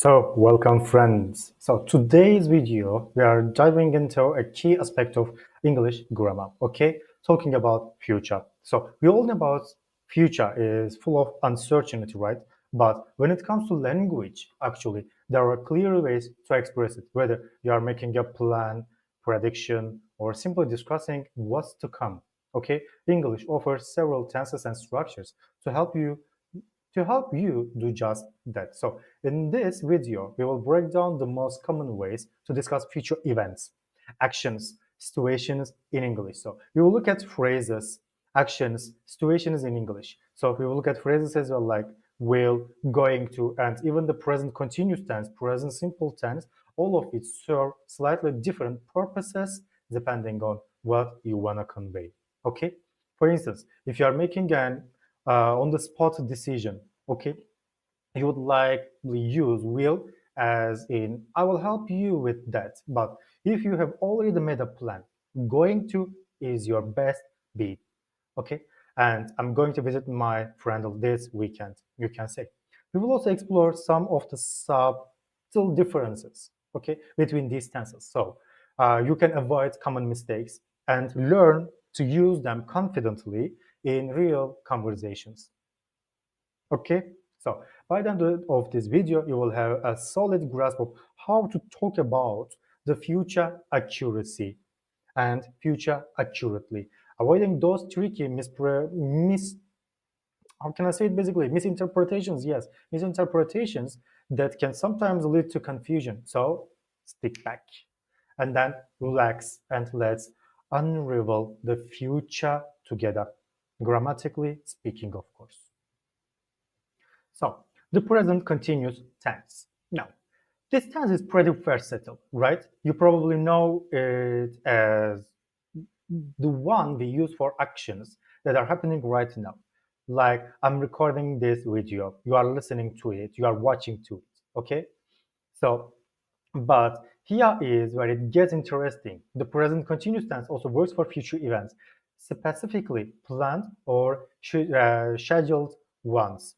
Welcome friends. Today's video, we are diving into a key aspect of English grammar, okay? Talking about future. We all know about future is full of uncertainty, right? But when it comes to language, actually, there are clear ways to express it, whether you are making a plan, prediction, or simply discussing what's to come, okay? English offers several tenses and structures to help you do just that. So in this video, we will break down the most common ways to discuss future events, actions, situations in English. So we will look at phrases, actions, situations in English. So we will look at phrases as well like will, going to, and even the present continuous tense, present simple tense, all of it serve slightly different purposes depending on what you want to convey. Okay? For instance, if you are making an on the spot decision, okay, you would likely use will as in I will help you with that. But if you have already made a plan, going to is your best bet, okay? And I'm going to visit my friend this weekend, you can say. We will also explore some of the subtle differences, okay, between these tenses. So you can avoid common mistakes and learn to use them confidently in real conversations. Okay, so by the end of this video, you will have a solid grasp of how to talk about the future accuracy and future accurately, avoiding those tricky how can I say it basically misinterpretations. Yes, misinterpretations that can sometimes lead to confusion. So stick back and then relax and let's unravel the future together, grammatically speaking, of course. So the present continuous tense. Now, this tense is pretty versatile, right? You probably know it as the one we use for actions that are happening right now. Like I'm recording this video, you are listening to it, you are watching to it, okay? So, but here is where it gets interesting. The present continuous tense also works for future events, specifically planned or scheduled ones.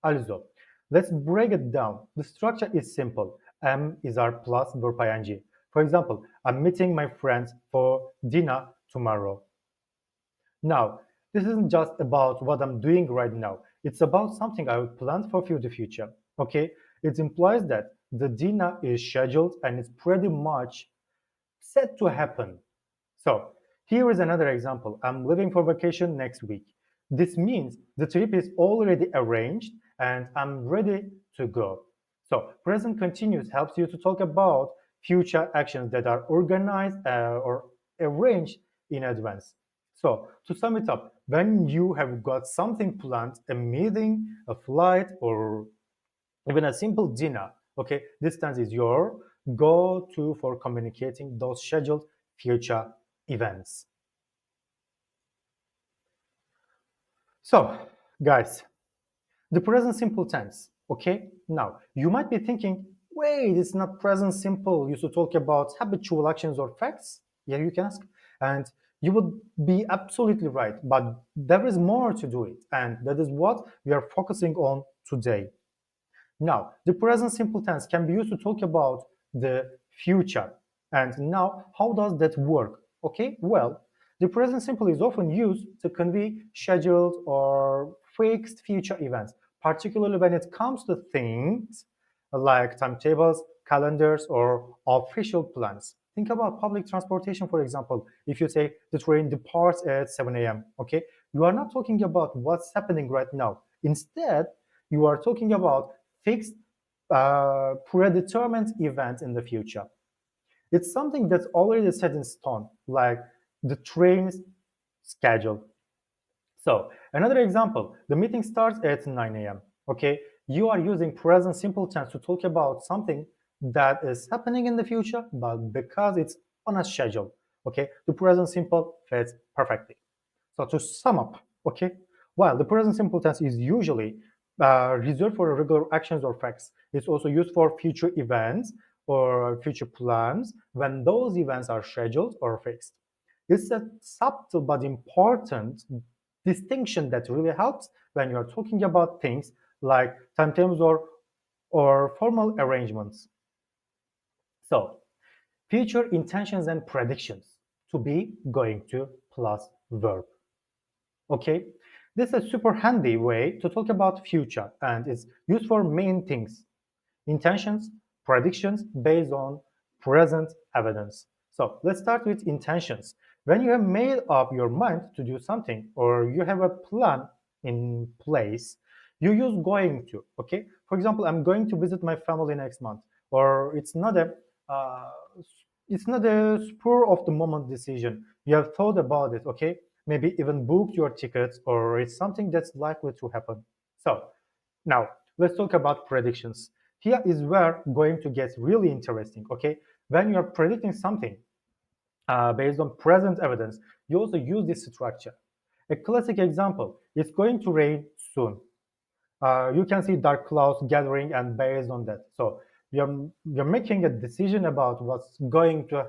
Also, let's break it down. The structure is simple. Am is our plus verb ing. For example, I'm meeting my friends for dinner tomorrow. Now, this isn't just about what I'm doing right now. It's about something I would plan for the future. Okay? It implies that the dinner is scheduled and it's pretty much set to happen. So here is another example. I'm leaving for vacation next week. This means the trip is already arranged and I'm ready to go. So present continuous helps you to talk about future actions that are organized or arranged in advance. So to sum it up, when you have got something planned, a meeting, a flight, or even a simple dinner, okay, this tense is your go-to for communicating those scheduled future events. So, guys, the present simple tense, okay? Now, you might be thinking, wait, it's not present simple. You should talk about habitual actions or facts. Yeah, you can ask. And you would be absolutely right. But there is more to do it. And that is what we are focusing on today. Now, the present simple tense can be used to talk about the future. And now, how does that work? Okay, well, the present simple is often used to convey scheduled or fixed future events, particularly when it comes to things like timetables, calendars, or official plans. Think about public transportation, for example. If you say the train departs at 7 a.m., okay, you are not talking about what's happening right now. Instead, you are talking about fixed, predetermined event in the future. It's something that's already set in stone, like the train's schedule. So another example, the meeting starts at 9 a.m. Okay, you are using present simple tense to talk about something that is happening in the future, but because it's on a schedule, okay, the present simple fits perfectly. So to sum up, okay, while the present simple tense is usually reserved for regular actions or facts, it's also used for future events or future plans when those events are scheduled or fixed. It's a subtle but important distinction that really helps when you're talking about things like timetables or or formal arrangements. So, future intentions and predictions, to be, going to, plus verb. Okay, this is a super handy way to talk about future and is used for main things: intentions, predictions based on present evidence. So let's start with intentions. When you have made up your mind to do something or you have a plan in place, you use going to. Okay, for example, I'm going to visit my family next month, or uh, it's not a spur of the moment decision. You have thought about it. Okay, maybe even booked your tickets, or it's something that's likely to happen. So now let's talk about predictions. Here is where going to get really interesting. Okay, when you are predicting something based on present evidence, you also use this structure. A classic example: it's going to rain soon. You can see dark clouds gathering, and based on that, so you're making a decision about what's going to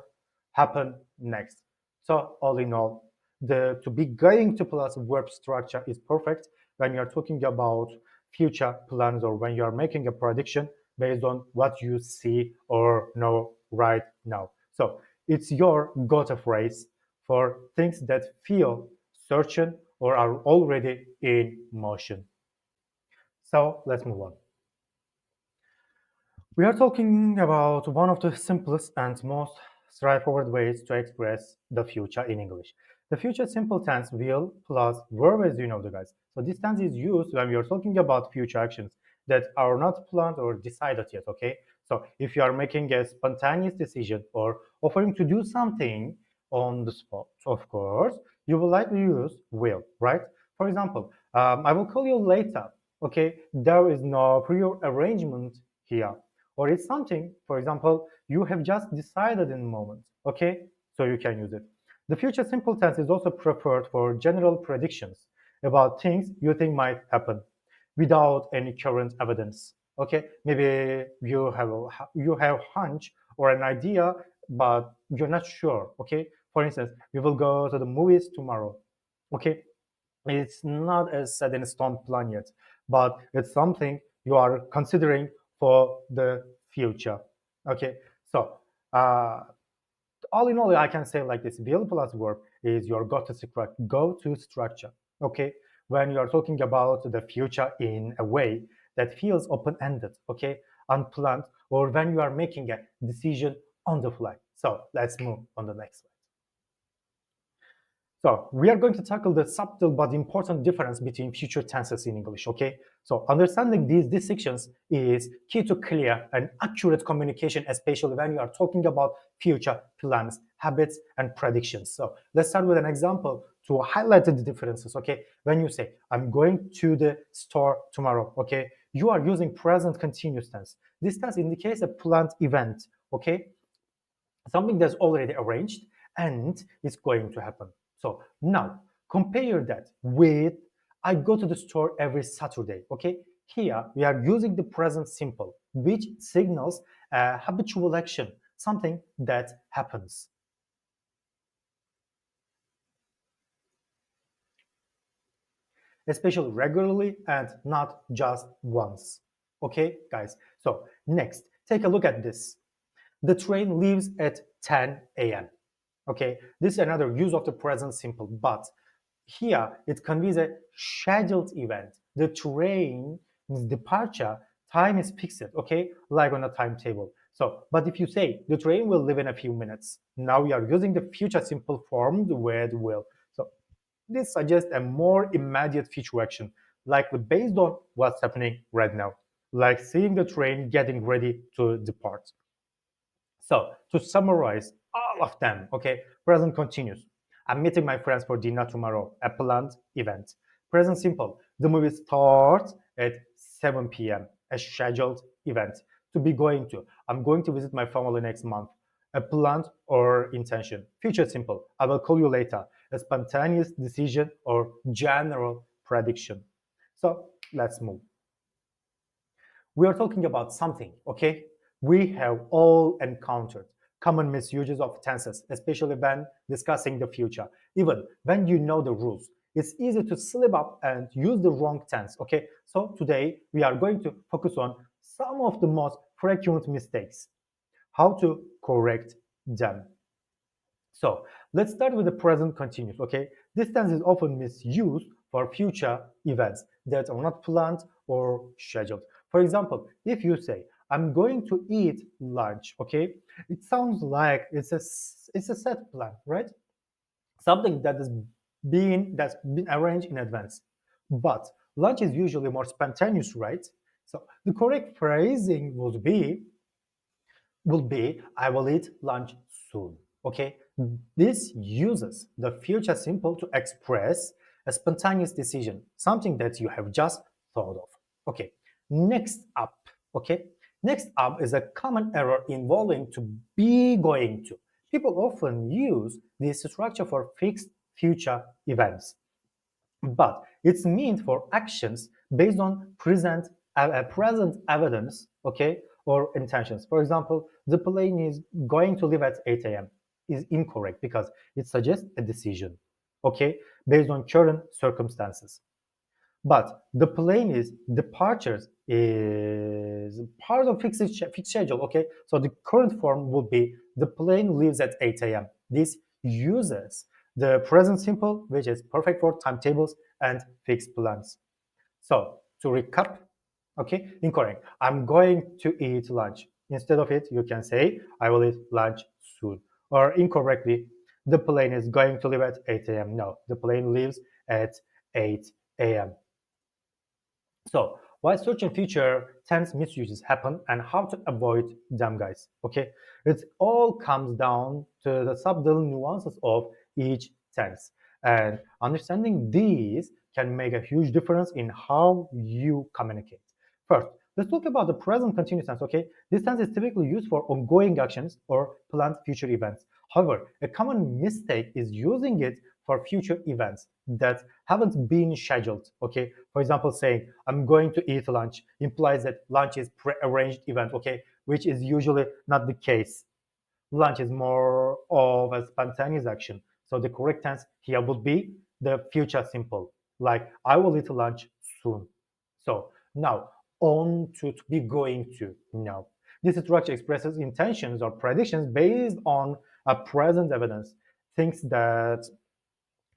happen next. So all in all, the to be going to plus verb structure is perfect when you're talking about future plans or when you're making a prediction based on what you see or know right now. So it's your go-to phrase for things that feel certain or are already in motion. So let's move on. We are talking about one of the simplest and most straightforward ways to express the future in English. The future simple tense will plus verb, as you know, the guys. So this tense is used when we are talking about future actions that are not planned or decided yet. Okay. So if you are making a spontaneous decision or offering to do something on the spot, of course, you will likely use will, right? For example, I will call you later. Okay. There is no prior arrangement here, or it's something, for example, you have just decided in the moment. Okay, so you can use it. The future simple tense is also preferred for general predictions about things you think might happen without any current evidence. Okay, maybe you have hunch or an idea, but you're not sure. Okay, for instance, we will go to the movies tomorrow. Okay, it's not a set in stone plan yet, but it's something you are considering for the future. Okay, so uh, all in all, I can say like this: will plus verb is your go-to structure. Okay, when you are talking about the future in a way that feels open-ended, okay, unplanned, or when you are making a decision on the fly. So let's move on the next slide. So we are going to tackle the subtle but important difference between future tenses in English, okay? So understanding these distinctions is key to clear and accurate communication, especially when you are talking about future plans, habits, and predictions. So let's start with an example to highlight the differences, okay? When you say, I'm going to the store tomorrow, okay? You are using present continuous tense. This tense indicates a planned event, okay? Something that's already arranged and it's going to happen. So now compare that with I go to the store every Saturday. Okay, here we are using the present simple, which signals a habitual action, something that happens, especially regularly and not just once. Okay, guys. So next, take a look at this. The train leaves at 10 a.m. Okay, this is another use of the present simple, but here it conveys a scheduled event. The train's departure time is fixed, okay, like on a timetable. So, but if you say the train will leave in a few minutes, now we are using the future simple formed with will. So this suggests a more immediate future action, likely based on what's happening right now, like seeing the train getting ready to depart. So to summarize all of them, okay, present continuous. I'm meeting my friends for dinner tomorrow, a planned event. Present simple. The movie starts at 7 p.m., a scheduled event to be going to. I'm going to visit my family next month, a planned or intention. Future simple. I will call you later, a spontaneous decision or general prediction. So let's move. We are talking about something, okay, we have all encountered common misuses of tenses, especially when discussing the future. Even when you know the rules, it's easy to slip up and use the wrong tense, okay? So today we are going to focus on some of the most frequent mistakes, how to correct them. So let's start with the present continuous, okay? This tense is often misused for future events that are not planned or scheduled. For example, if you say, I'm going to eat lunch, okay? It sounds like it's a set plan, right? Something that's been arranged in advance. But lunch is usually more spontaneous, right? So the correct phrasing would be I will eat lunch soon. Okay, this uses the future simple to express a spontaneous decision, something that you have just thought of. Okay, next up. Okay, next up is a common error involving to be going to. People often use this structure for fixed future events, but it's meant for actions based on present evidence, okay, or intentions. For example, the plane is going to leave at 8 a.m. is incorrect because it suggests a decision, okay, based on current circumstances. But the plane is departures is part of fixed schedule. Okay, so the current form would be the plane leaves at 8 a.m. This uses the present simple, which is perfect for timetables and fixed plans. So to recap, okay, incorrect. I'm going to eat lunch. Instead of it, you can say I will eat lunch soon. Or incorrectly, the plane is going to leave at 8 a.m. No, the plane leaves at 8 a.m. So why certain future tense misuses happen and how to avoid them, guys. Okay, it all comes down to the subtle nuances of each tense, and understanding these can make a huge difference in how you communicate. First, let's talk about the present continuous tense. Okay, this tense is typically used for ongoing actions or planned future events. However, a common mistake is using it for future events that haven't been scheduled. Okay, for example, saying I'm going to eat lunch implies that lunch is pre-arranged event. Okay, which is usually not the case. Lunch is more of a spontaneous action. So the correct tense here would be the future simple, like I will eat lunch soon. So now on to be going to now. This structure expresses intentions or predictions based on a present evidence, things that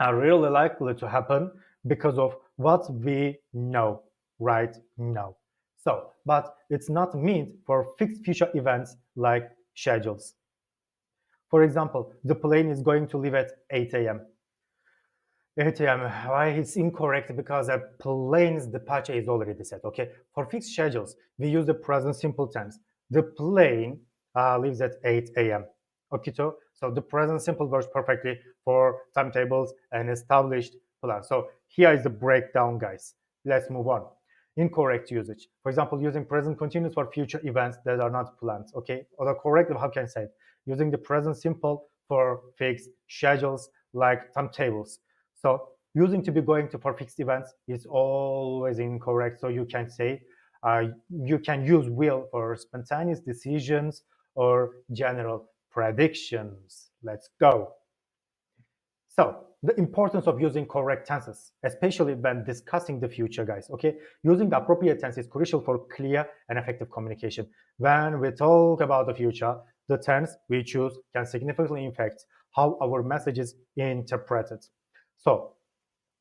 are really likely to happen because of what we know right now. So, but it's not meant for fixed future events like schedules. For example, the plane is going to leave at 8 a.m. 8 a.m. Why it's incorrect? Because a plane's departure is already set. Okay, for fixed schedules, we use the present simple tense. The plane leaves at 8 a.m. Okay, so the present simple works perfectly for timetables and established plans. So here is the breakdown, guys. Let's move on. Incorrect usage. For example, using present continuous for future events that are not planned. Okay, or the correct, how can I say it? Using the present simple for fixed schedules like timetables. So using to be going to for fixed events is always incorrect. So you can say you can use will for spontaneous decisions or general predictions. Let's go. So the importance of using correct tenses, especially when discussing the future, guys. Okay, using the appropriate tense is crucial for clear and effective communication. When we talk about the future, the tense we choose can significantly impact how our message is interpreted. So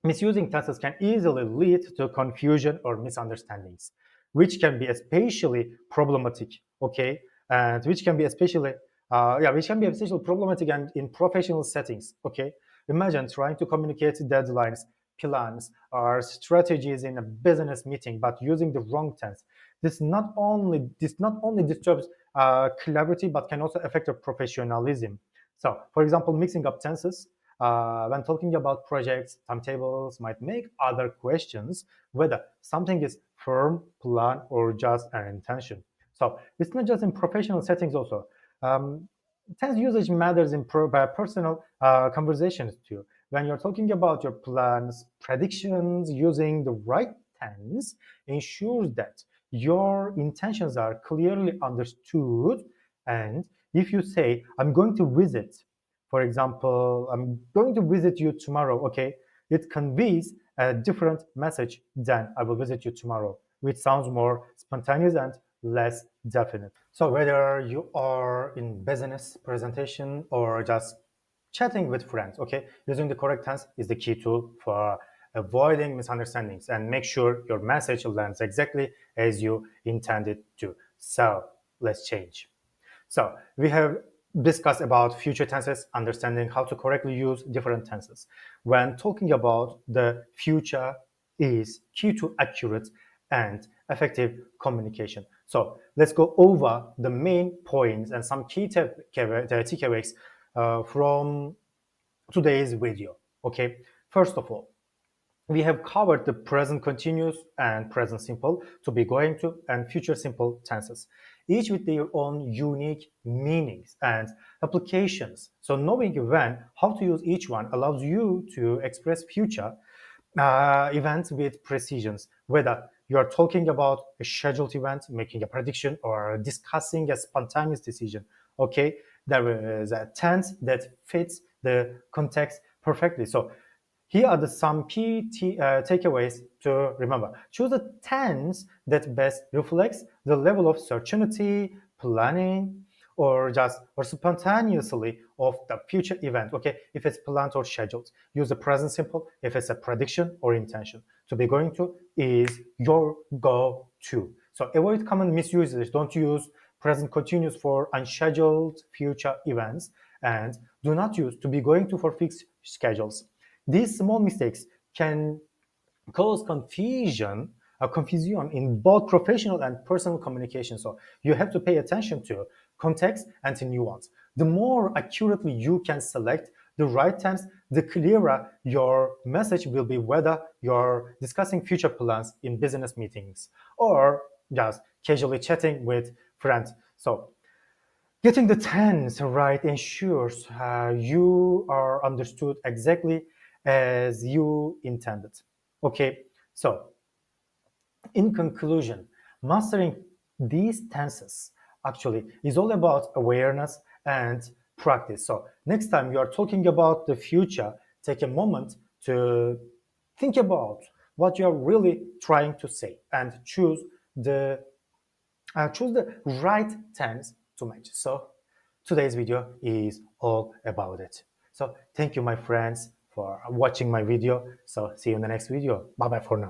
misusing tenses can easily lead to confusion or misunderstandings, which can be especially problematic. Okay, and which can be especially problematic and in professional settings. Okay, imagine trying to communicate deadlines, plans, or strategies in a business meeting, but using the wrong tense. This not only disturbs clarity, but can also affect your professionalism. So, for example, mixing up tenses when talking about projects, timetables might make other questions whether something is firm, plan, or just an intention. So it's not just in professional settings also. Um, Tense usage matters in personal conversations too. When you're talking about your plans, predictions, using the right tense ensures that your intentions are clearly understood. And if you say, I'm going to visit, for example, I'm going to visit you tomorrow, okay, it conveys a different message than I will visit you tomorrow, which sounds more spontaneous and less definite. So whether you are in business presentation or just chatting with friends, okay, using the correct tense is the key tool for avoiding misunderstandings and make sure your message lands exactly as you intended to. So let's change. So we have discussed about future tenses, understanding how to correctly use different tenses. When talking about the future is key to accurate and effective communication. So let's go over the main points and some key takeaways from today's video. Okay, first of all, we have covered the present continuous and present simple to be going to and future simple tenses, each with their own unique meanings and applications. So knowing when, how to use each one allows you to express future events with precisions, whether you are talking about a scheduled event, making a prediction, or discussing a spontaneous decision. Okay, there is a tense that fits the context perfectly. So here are some key takeaways to remember. Choose a tense that best reflects the level of certainty, planning, or spontaneously of the future event. Okay, if it's planned or scheduled, use the present simple. If it's a prediction or intention, to be going to is your go-to. So avoid common misuses. Don't use present continuous for unscheduled future events, and do not use to be going to for fixed schedules. These small mistakes can cause confusion in both professional and personal communication. So you have to pay attention to context and to nuance. The more accurately you can select the right tense, the clearer your message will be, whether you're discussing future plans in business meetings or just casually chatting with friends. So getting the tense right ensures you are understood exactly as you intended. Okay, so in conclusion, mastering these tenses actually is all about awareness and practice. So next time you are talking about the future, take a moment to think about what you are really trying to say and choose the right tense to match. So today's video is all about it. So thank you, my friends, for watching my video. So see you in the next video. Bye bye for now.